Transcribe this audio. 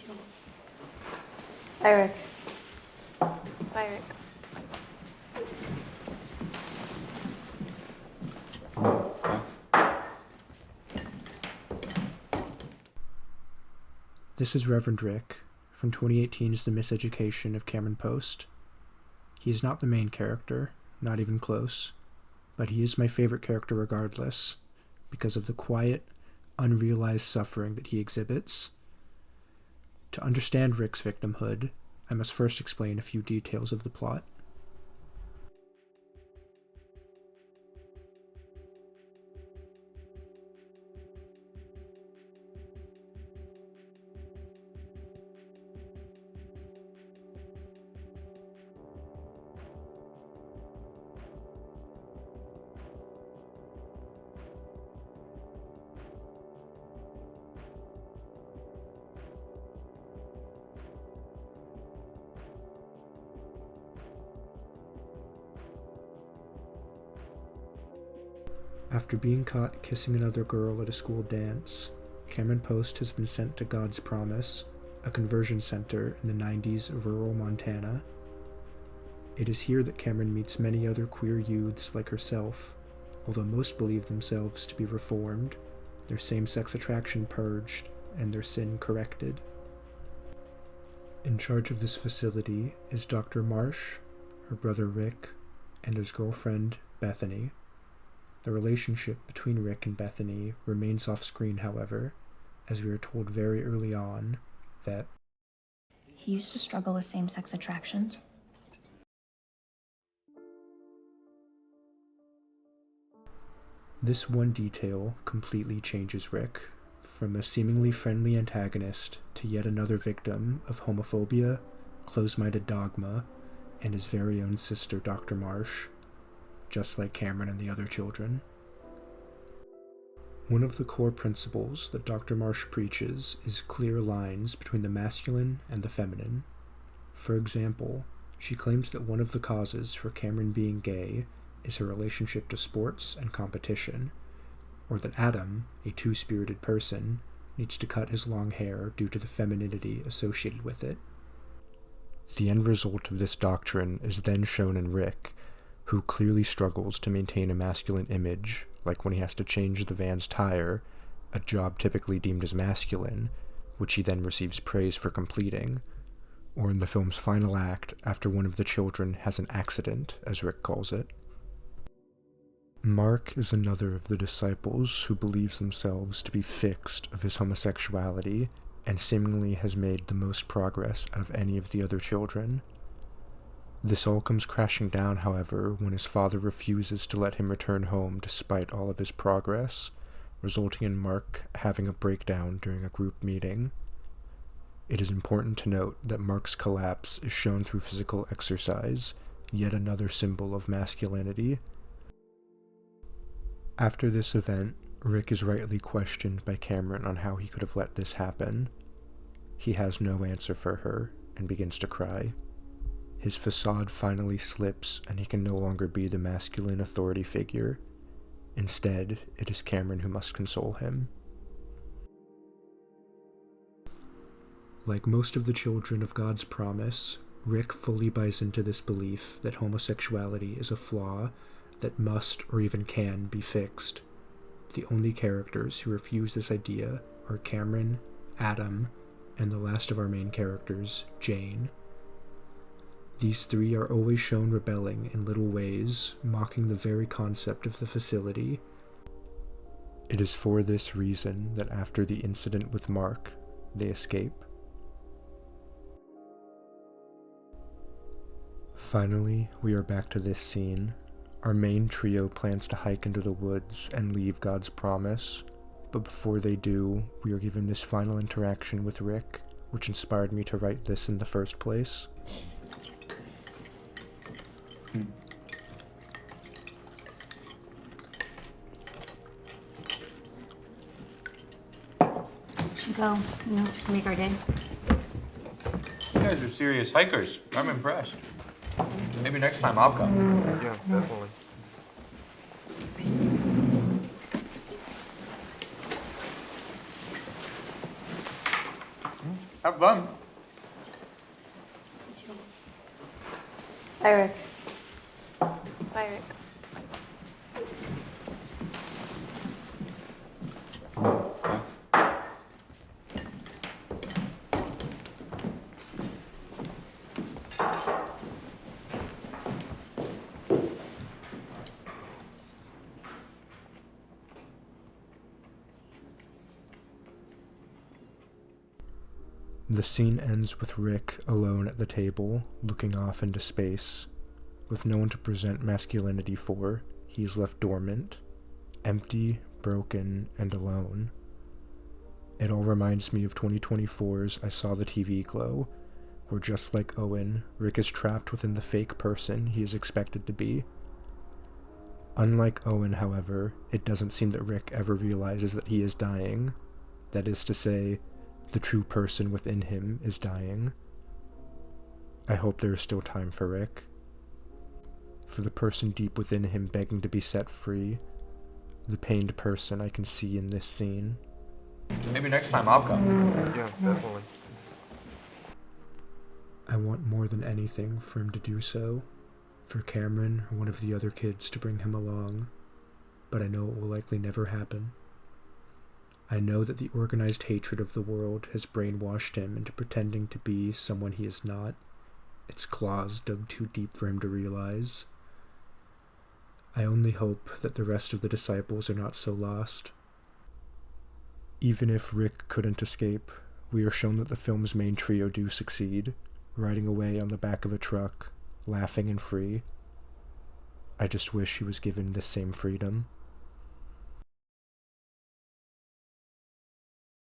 too. Bye, Rick. Bye, Rick. This is Reverend Rick from 2018's The Miseducation of Cameron Post. He is not the main character, not even close, but he is my favorite character regardless, because of the quiet, unrealized suffering that he exhibits. To understand Rick's victimhood, I must first explain a few details of the plot. After being caught kissing another girl at a school dance, Cameron Post has been sent to God's Promise, a conversion center in the 90s rural Montana. It is here that Cameron meets many other queer youths like herself, although most believe themselves to be reformed, their same-sex attraction purged, and their sin corrected. In charge of this facility is Dr. Marsh, her brother Rick, and his girlfriend, Bethany. The relationship between Rick and Bethany remains off-screen, however, as we are told very early on that He used to struggle with same-sex attractions. this one detail completely changes Rick, from a seemingly friendly antagonist to yet another victim of homophobia, close-minded dogma, and his very own sister, Dr. Marsh, just like Cameron and the other children. One of the core principles that Dr. Marsh preaches is clear lines between the masculine and the feminine. For example, she claims that one of the causes for Cameron being gay is her relationship to sports and competition, or that Adam, a two-spirited person, needs to cut his long hair due to the femininity associated with it. The end result of this doctrine is then shown in Rick, who clearly struggles to maintain a masculine image, like when he has to change the van's tire, a job typically deemed as masculine, which he then receives praise for completing, or in the film's final act after one of the children has an accident, as Rick calls it. Mark is another of the disciples who believes themselves to be fixed of his homosexuality and seemingly has made the most progress out of any of the other children. This all comes crashing down, however, when his father refuses to let him return home despite all of his progress, resulting in Mark having a breakdown during a group meeting. It is important to note that Mark's collapse is shown through physical exercise, yet another symbol of masculinity. After this event, Rick is rightly questioned by Cameron on how he could have let this happen. He has no answer for her and begins to cry. His facade finally slips and he can no longer be the masculine authority figure. Instead, it is Cameron who must console him. Like most of the children of God's Promise, Rick fully buys into this belief that homosexuality is a flaw that must or even can be fixed. The only characters who refuse this idea are Cameron, Adam, and the last of our main characters, Jane. These three are always shown rebelling in little ways, mocking the very concept of the facility. It is for this reason that after the incident with Mark, they escape. Finally, we are back to this scene. Our main trio plans to hike into the woods and leave God's Promise, but before they do, we are given this final interaction with Rick, which inspired me to write this in the first place. Should go. You know, make our day. You guys are serious hikers. I'm impressed. Maybe next time I'll come. Yeah, definitely. Have fun. Bye, Rick. Bye, Rick. The scene ends with Rick alone at the table, looking off into space. With no one to present masculinity for, he is left dormant, empty, broken, and alone. It all reminds me of 2024's I Saw the TV Glow, where just like Owen, Rick is trapped within the fake person he is expected to be. Unlike Owen, however, it doesn't seem that Rick ever realizes that he is dying. That is to say, the true person within him is dying. I hope there is still time for Rick. For the person deep within him begging to be set free. The pained person I can see in this scene. Maybe next time I'll come. Yeah, definitely. I want more than anything for him to do so. For Cameron or one of the other kids to bring him along. But I know it will likely never happen. I know that the organized hatred of the world has brainwashed him into pretending to be someone he is not, its claws dug too deep for him to realize. I only hope that the rest of the disciples are not so lost. Even if Rick couldn't escape, we are shown that the film's main trio do succeed, riding away on the back of a truck, laughing and free. I just wish he was given the same freedom.